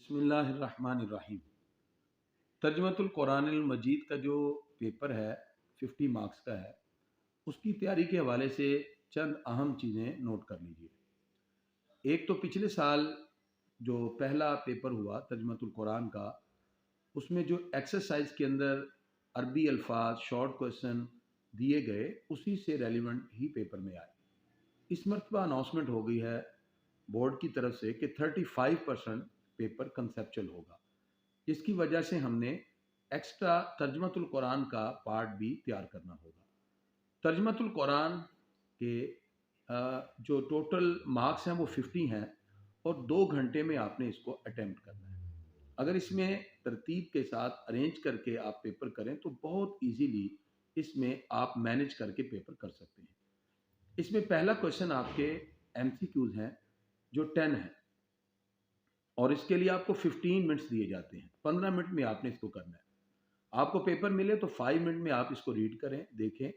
बिस्मिल्लाहिर्रहमानिर्रहीम। तर्जुमतुल कुरानिल मजीद का जो पेपर है 50 मार्क्स का है, उसकी तैयारी के हवाले से चंद अहम चीज़ें नोट कर लीजिए। एक तो पिछले साल जो पहला पेपर हुआ तर्जुमतुल कुरान का, उसमें जो एक्सरसाइज के अंदर अरबी अल्फाज शॉर्ट क्वेश्चन दिए गए, उसी से रेलिवेंट ही पेपर में आए। इस मरतबा अनाउंसमेंट हो गई है बोर्ड की तरफ से कि 35% पेपर कंसेप्चुअल होगा, जिसकी वजह से हमने एक्स्ट्रा तर्जुमतुल कुरान का पार्ट भी तैयार करना होगा। तर्जुमतुल कुरान के जो टोटल मार्क्स हैं वो 50 हैं और 2 घंटे में आपने इसको अटेम्प्ट करना है। अगर इसमें तरतीब के साथ अरेंज करके आप पेपर करें तो बहुत इजीली इसमें आप मैनेज करके पेपर कर सकते हैं। इसमें पहला क्वेश्चन आपके एमसीक्यूज हैं जो 10 है और इसके लिए आपको 15 मिनट्स दिए जाते हैं। 15 मिनट में आपने इसको करना है। आपको पेपर मिले तो 5 मिनट में आप इसको रीड करें, देखें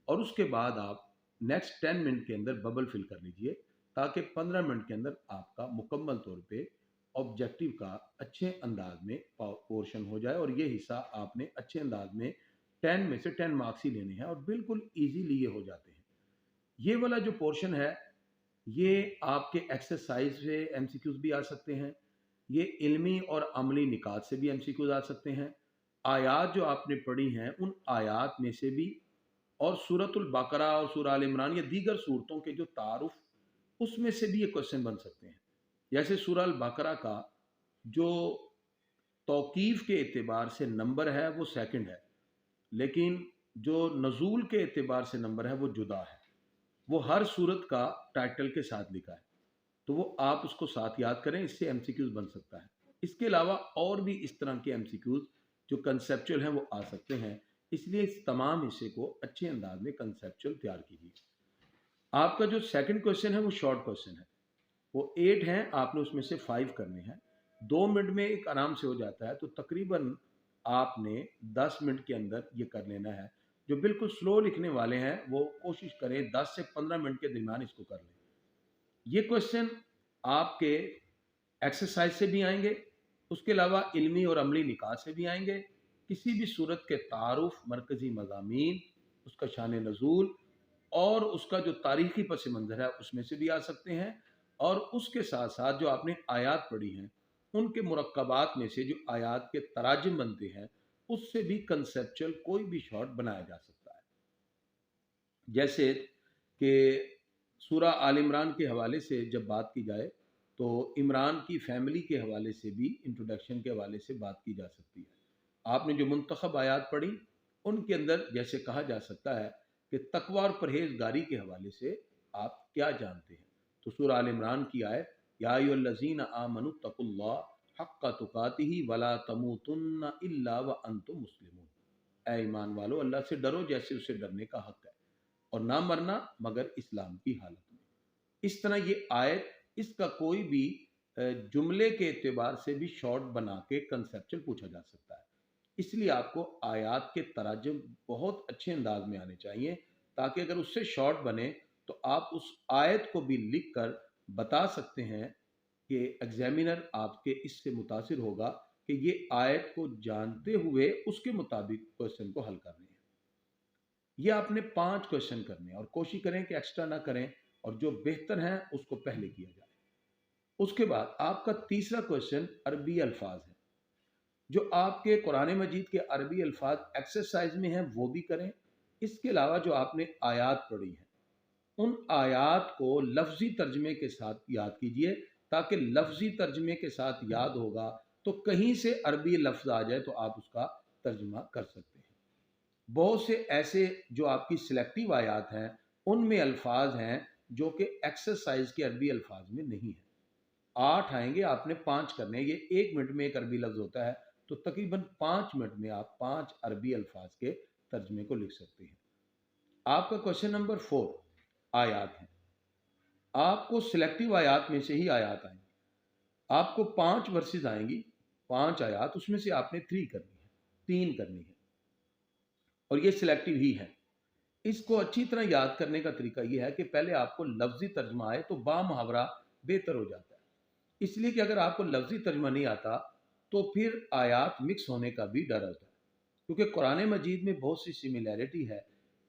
और उसके बाद आप नेक्स्ट 10 मिनट के अंदर बबल फिल कर लीजिए, ताकि 15 मिनट के अंदर आपका मुकम्मल तौर पे ऑब्जेक्टिव का अच्छे अंदाज में पोर्शन हो जाए और ये हिस्सा आपने अच्छे अंदाज में 10 में से 10 मार्क्स ही लेने हैं और बिल्कुल ईजीली ये हो जाते हैं। ये वाला जो पोर्शन है ये आपके एक्सरसाइज से एमसीक्यूज भी आ सकते हैं, ये इल्मी और अमली निकात से भी एमसीक्यूज आ सकते हैं, आयात जो आपने पढ़ी हैं उन आयात में से भी, और सूरतुल बकरा और सूरह आल इमरान या दीगर सूरतों के जो तारुफ उसमें से भी ये क्वेश्चन बन सकते हैं। जैसे सूरह अल बकरा का जो तौकीफ के एतबार से नंबर है वो सेकंड है, लेकिन जो नजूल के एतबार से नंबर है वो जुदा है। वो हर सूरत का टाइटल के साथ लिखा है, तो वो आप उसको साथ याद करें, इससे एमसीक्यूज बन सकता है। इसके अलावा और भी इस तरह के एमसीक्यूज जो कंसेप्चुअल हैं वो आ सकते हैं, इसलिए इस तमाम हिस्से को अच्छे अंदाज में कंसेप्चुअल तैयार कीजिए। आपका जो सेकंड क्वेश्चन है वो शॉर्ट क्वेश्चन है, वो 8 हैं, आपने उसमें से 5 करने हैं। 2 मिनट में एक आराम से हो जाता है, तो तकरीबन आपने 10 मिनट के अंदर ये कर लेना है। जो बिल्कुल स्लो लिखने वाले हैं वो कोशिश करें 10 से 15 मिनट के दरमियान इसको कर लें। ये क्वेश्चन आपके एक्सरसाइज से भी आएंगे, उसके अलावा इल्मी और अमली निकात से भी आएंगे, किसी भी सूरत के तारुफ, मरकजी मज़ामीन, उसका शान नज़ूल और उसका जो तारीखी पस मंज़र है उसमें से भी आ सकते हैं, और उसके साथ साथ जो आपने आयात पढ़ी हैं उनके मुरक्कबात में से जो आयात के तराजम बनते हैं उससे भी कंसेप्चुअल कोई भी शॉर्ट बनाया जा सकता है। जैसे कि सूरह आल इमरान के हवाले से जब बात की जाए तो इमरान की फैमिली के हवाले से भी, इंट्रोडक्शन के हवाले से बात की जा सकती है। आपने जो मुंतखब आयात पढ़ी उनके अंदर जैसे कहा जा सकता है कि तकवा और परहेजगारी के हवाले से आप क्या जानते हैं, तो सूरह आल इमरान की आयत या अय्युहल्लज़ीना आमनु तकुल्लाह हक्का तुकातिही वला तमूतुन्ना इल्ला व अंतुम मुस्लिमून, ऐ ईमान वालो अल्लाह से डरो जैसे उसे डरने का हक है और ना मरना मगर इस्लाम की हालत में। इस तरह ये आयत, इसका कोई भी जुमले के एतबार से भी शॉर्ट बना के कंसेप्चुअल पूछा जा सकता है। इसलिए आपको आयात के तराजम बहुत अच्छे अंदाज में आने चाहिए, ताकि अगर उससे शॉर्ट बने तो आप उस आयत को भी लिख कर बता सकते हैं कि एग्जामिनर आपके इससे मुतासिर होगा कि ये आयत को जानते हुए उसके मुताबिक क्वेश्चन को हल करने हैं। ये आपने 5 क्वेश्चन करने हैं और कोशिश करें कि एक्स्ट्रा ना करें और जो बेहतर है उसको पहले किया जाए। उसके बाद आपका तीसरा क्वेश्चन अरबी अल्फाज है। जो आपके कुरान मजीद के अरबी अल्फाज एक्सरसाइज में हैं वो भी करें। इसके अलावा जो आपने आयात पढ़ी हैं उन आयात को लफ्जी तर्जमे के साथ याद कीजिए, ताकि लफ्जी तर्जमे के साथ याद होगा तो कहीं से अरबी लफ्ज आ जाए तो आप उसका तर्जमा कर सकते हैं। बहुत से ऐसे जो आपकी सिलेक्टिव आयात हैं उनमें अल्फाज हैं जो कि एक्सरसाइज के अरबी अल्फाज में नहीं है। 8 आएंगे, आपने 5 करने हैं। ये 1 मिनट में एक अरबी लफ्ज होता है, तो तकरीबन 5 मिनट में आप 5 अरबी अल्फाज के तर्जमे को लिख सकते हैं। आपका क्वेश्चन नंबर 4 आयात है। आपको सिलेक्टिव आयात में से ही आयात आएंगी, आपको 5 वर्सेस आएंगी, 5 आयात, उसमें से आपने 3 करनी है, 3 करनी है और ये सिलेक्टिव ही है। इसको अच्छी तरह याद करने का तरीका यह है कि पहले आपको लफ्जी तर्जमा आए तो बा मुहावरा बेहतर हो जाता है। اس لیے کہ اگر آپ کو لفظی ترجمہ نہیں آتا تو پھر آیات مکس ہونے کا بھی ڈر ہوتا ہے، کیونکہ قرآن مجید میں بہت سی سملیرٹی ہے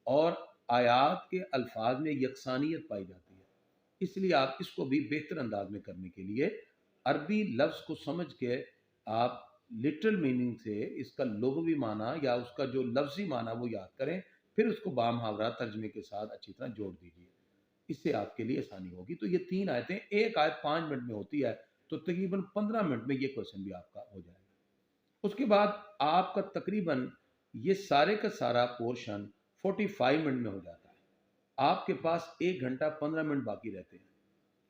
اور آیات کے الفاظ میں یکسانیت پائی جاتی ہے۔ اس لیے آپ اس کو بھی بہتر انداز میں کرنے کے لیے عربی لفظ کو سمجھ کے آپ لٹرل میننگ سے اس کا لغوی معنی یا اس کا جو لفظی معنی وہ یاد کریں، پھر اس کو بامحاورہ ترجمے کے ساتھ اچھی طرح جوڑ دیجیے، اس سے آپ کے لیے آسانی ہوگی۔ تو یہ 3 آیتیں، ایک آیت 5 منٹ میں ہوتی ہے، تو تقریباً 15 منٹ میں یہ کوشچن بھی آپ کا ہو جائے گا۔ اس کے بعد آپ کا تقریباً یہ سارے کا سارا پورشن 45 منٹ میں ہو جاتا ہے۔ آپ کے پاس 1 گھنٹہ 15 منٹ باقی رہتے ہیں،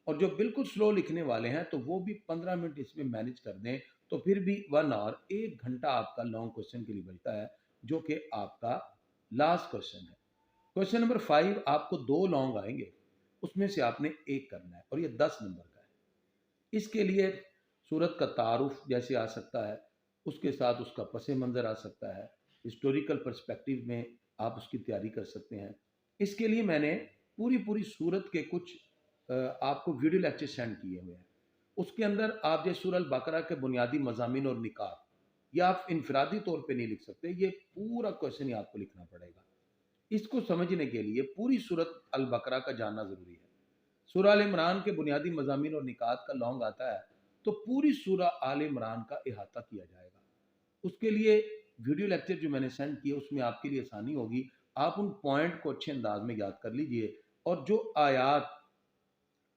اور جو بالکل سلو لکھنے والے ہیں تو وہ بھی 15 منٹ اس میں مینج کر دیں، تو پھر بھی 1 آور 1 گھنٹہ آپ کا لانگ کوشچن کے لیے بچتا ہے، جو کہ آپ کا لاسٹ کوشچن ہے۔ کوشچن نمبر 5 آپ کو 2 لانگ آئیں گے، اس میں سے آپ نے ایک کرنا ہے، اور یہ 10 نمبر کا ہے۔ اس کے لیے سورت کا تعارف جیسے آ سکتا ہے، اس کے ساتھ اس کا پس منظر آ سکتا ہے، ہسٹوریکل پرسپیکٹیو میں آپ اس کی تیاری کر سکتے ہیں۔ اس کے لیے میں نے پوری سورت کے کچھ آپ کو ویڈیو لیکچر سینڈ کیے ہوئے ہیں۔ اس کے اندر آپ جیسے سورہ البقرہ کے بنیادی مضامین اور نکات، یہ آپ انفرادی طور پہ نہیں لکھ سکتے، یہ پورا کوشچن ہی آپ کو لکھنا پڑے گا۔ اس کو سمجھنے کے لیے پوری سورت البقرہ کا جاننا ضروری ہے۔ سورہ آل عمران کے بنیادی مضامین اور نکات کا لانگ آتا ہے، تو پوری سورہ آل عمران کا احاطہ کیا جائے گا۔ اس کے لیے ویڈیو لیکچر جو میں نے سینڈ کیے، اس میں آپ کے لیے آسانی ہوگی، آپ ان پوائنٹ کو اچھے انداز میں یاد کر لیجئے، اور جو آیات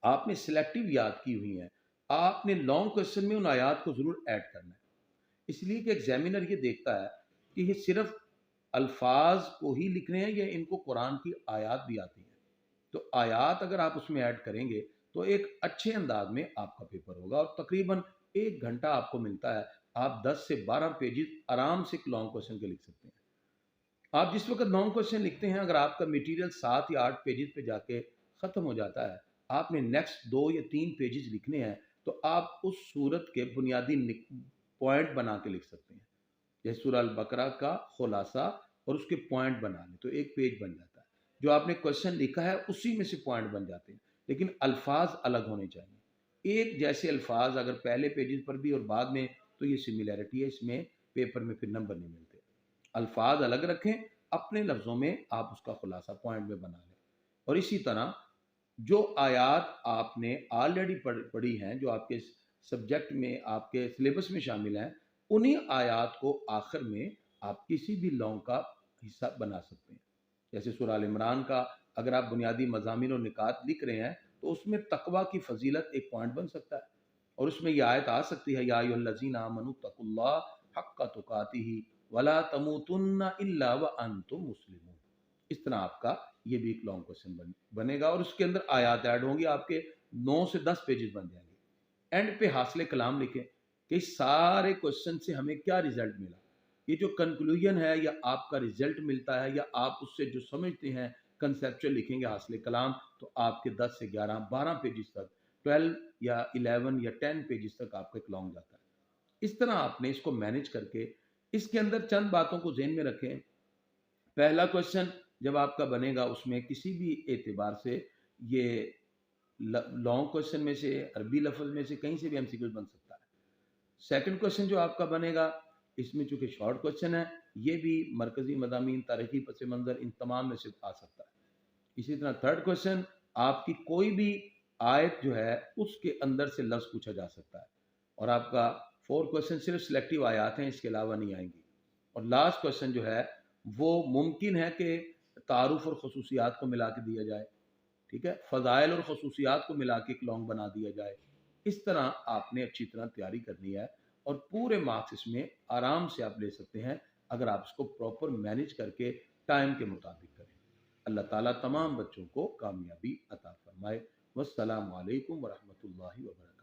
آپ نے سلیکٹیو یاد کی ہوئی ہیں، آپ نے لانگ کوشچن میں ان آیات کو ضرور ایڈ کرنا ہے۔ اس لیے کہ ایگزامینر یہ دیکھتا ہے کہ یہ صرف الفاظ کو ہی لکھنے ہیں یا ان کو قرآن کی آیات بھی آتی ہیں۔ تو آیات اگر آپ اس میں ایڈ کریں گے تو ایک اچھے انداز میں آپ کا پیپر ہوگا، اور تقریباً 1 گھنٹہ آپ کو ملتا ہے، آپ 10 سے 12 پیجز آرام سے لانگ کوشچن کے لکھ سکتے ہیں۔ آپ جس وقت لانگ کوشچن لکھتے ہیں، اگر آپ کا میٹیریل 7 یا 8 پیجز پہ جا کے ختم ہو جاتا ہے، آپ نے نیکسٹ 2 یا 3 پیجز لکھنے ہیں، تو آپ اس صورت کے بنیادی پوائنٹ بنا کے لکھ سکتے ہیں۔ جیسے سورہ البقرہ کا خلاصہ اور اس کے پوائنٹ بنا لیں تو ایک پیج بن جاتا ہے۔ جو آپ نے کوشچن لکھا ہے اسی میں سے پوائنٹ بن جاتے ہیں، لیکن الفاظ الگ ہونے چاہیے۔ ایک جیسے الفاظ اگر پہلے پیجز پر بھی اور بعد میں، تو یہ سملیرٹی ہے، اس میں پیپر میں پھر نمبر نہیں ملتے۔ الفاظ الگ رکھیں، اپنے لفظوں میں آپ اس کا خلاصہ پوائنٹ میں بنا لیں۔ اور اسی طرح جو آیات آپ نے آلریڈی پڑھی ہیں، جو آپ کے سبجیکٹ میں، آپ کے سلیبس میں شامل ہیں، انہی آیات کو آخر میں آپ کسی بھی لانگ کا حصہ بنا سکتے ہیں۔ جیسے سورہ آل عمران کا اگر آپ بنیادی مضامین اور نکات لکھ رہے ہیں، تو اس میں تقویٰ کی فضیلت ایک پوائنٹ بن سکتا ہے، اور اس میں یہ آیت آ سکتی ہے، یا ایھا الذین آمنوا اتقوا اللہ حق تقاتہ ولا تموتن الا وانتم مسلمون۔ اس طرح آپ کا یہ بھی ایک لانگ کوشچن بنے گا، اور اس کے اندر آیات ایڈ ہوں گی، آپ کے 9 سے 10 پیجز بن جائیں گے۔ اینڈ پہ حاصل کلام لکھیں کہ اس سارے کوشچن سے ہمیں کیا ریزلٹ ملا۔ یہ جو کنکلوژن ہے یا آپ کا ریزلٹ ملتا ہے، یا آپ اس سے جو سمجھتے ہیں کنسیپچل لکھیں گے حاصل کلام، تو آپ کے 10 سے 11 12 پیجز تک، 12 یا 11 یا 10 پیجز تک آپ کا ایک لانگ جاتا ہے۔ اس طرح آپ نے اس کو مینج کر کے، اس کے اندر چند باتوں کو ذہن میں رکھیں۔ پہلا کوشچن جب آپ کا بنے گا، اس میں کسی بھی اعتبار سے یہ لانگ کوشچن میں سے، عربی لفظ میں سے کہیں سے بھی ایم سی کیو بن سکتا ہے۔ سیکنڈ کوشچن جو آپ کا بنے گا، اس میں چونکہ شارٹ کوشچن ہے، یہ بھی مرکزی مضامین، تاریخی پس منظر، ان تمام میں سے آ سکتا ہے۔ اسی طرح تھرڈ کوشچن، آپ کی کوئی بھی آیت جو ہے اس کے اندر سے لفظ پوچھا جا سکتا ہے، اور آپ کا فورتھ کوشچن صرف سلیکٹیو آیات ہیں، اس کے علاوہ نہیں آئیں گی۔ اور لاسٹ کوشچن جو ہے وہ ممکن ہے کہ تعارف اور خصوصیات کو ملا کے دیا جائے، ٹھیک ہے، فضائل اور خصوصیات کو ملا کے ایک لانگ بنا دیا جائے۔ اس طرح آپ نے اچھی طرح تیاری کرنی ہے، اور پورے مارکس اس میں آرام سے آپ لے سکتے ہیں اگر آپ اس کو پراپر مینج کر کے ٹائم کے مطابق کریں۔ اللہ تعالیٰ تمام بچوں کو کامیابی عطا فرمائے۔ والسلام علیکم ورحمۃ اللہ وبرکاتہ۔